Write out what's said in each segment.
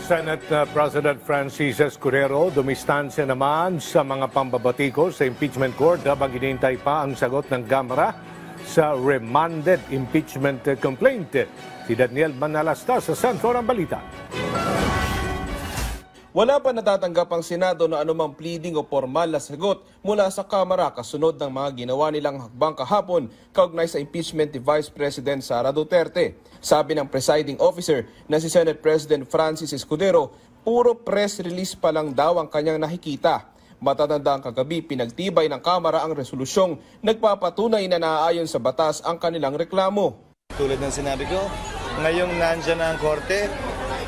Senate President Francis Escudero dumistansya naman sa mga pambabatikos sa impeachment court habang hinihintay pa ang sagot ng Kamara sa remanded impeachment complaint. Si Daniel Manalastas sa sentro ng balita. Wala pa natatanggap ang Senado na anumang pleading o formal na sagot mula sa Kamara kasunod ng mga ginawa nilang hakbang kahapon kaugnay sa impeachment ni Vice President Sara Duterte. Sabi ng presiding officer na si Senate President Francis Escudero, puro press release pa lang daw ang kanyang nakikita. Matatanda ang kagabi, pinagtibay ng Kamara ang resolusyong nagpapatunay na naaayon sa batas ang kanilang reklamo. Tulad ng sinabi ko, ngayong nandyan na ang korte,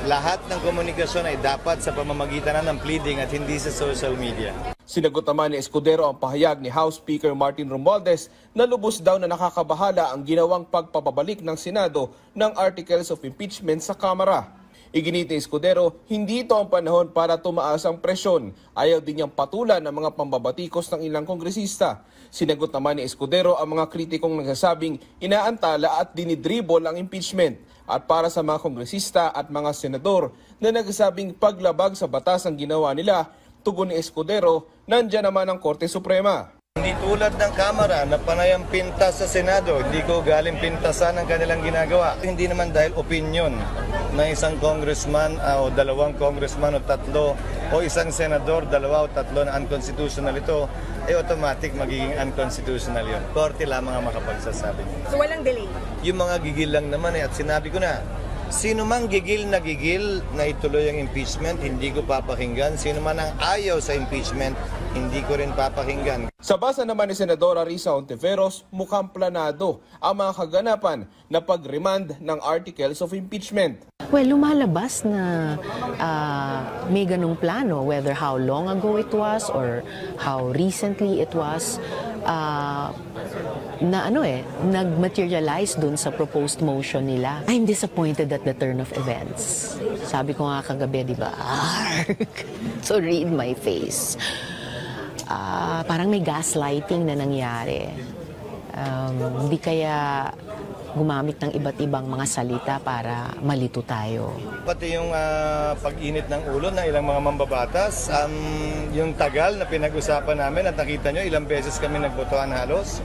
lahat ng komunikasyon ay dapat sa pamamagitan ng pleading at hindi sa social media. Sinagot naman ni Escudero ang pahayag ni House Speaker Martin Romualdez na lubos daw na nakakabahala ang ginawang pagpapabalik ng Senado ng Articles of Impeachment sa Kamara. Iginit ni Escudero, hindi ito ang panahon para tumaas ang presyon. Ayaw din niyang patulan ng mga pambabatikos ng ilang kongresista. Sinagot naman ni Escudero ang mga kritikong nagsasabing inaantala at dinidribol ang impeachment. At para sa mga kongresista at mga senador na nagsasabing paglabag sa batas ang ginawa nila, tugon ni Escudero, nandiyan naman ang Korte Suprema. Hindi tulad ng Kamara na panay ang pintas sa Senado, hindi ko galing pintasan ang kanilang ginagawa. Hindi naman dahil opinion ng isang congressman o dalawang congressman o tatlo o isang senador, dalawa o tatlo na unconstitutional ito, ay automatic magiging unconstitutional yun. Korte lamang ang makapagsasabi. So walang delay? Yung mga gigil lang naman at sinabi ko na, sino mang gigil na ituloy ang impeachment, hindi ko papakinggan. Sino man ang ayaw sa impeachment, hindi ko rin papakinggan. Sa basa naman ni Senadora Risa Hontiveros, mukhang planado ang mga kaganapan na pag-remand ng Articles of Impeachment. Well, lumalabas na may ganung plano, whether how long ago it was or how recently it was, nag-materialize dun sa proposed motion nila. I'm disappointed at the turn of events. Sabi ko nga kagabi, di ba? So read my face. Parang may gaslighting na nangyari. Hindi kaya gumamit ng iba't ibang mga salita para malito tayo. Pati yung pag-init ng ulo ng ilang mga mambabatas, yung tagal na pinag-usapan namin at nakita nyo, ilang beses kami nagbotohan halos.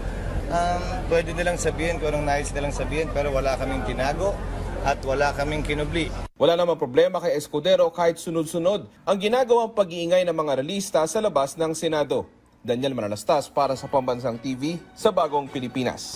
Pwede nilang sabihin kung anong nais nilang sabihin pero wala kaming tinago at wala kaming kinubli. Wala namang problema kay Escudero kahit sunod-sunod ang ginagawang pag-iingay ng mga relista sa labas ng Senado. Daniel Manalastas para sa Pambansang TV sa Bagong Pilipinas.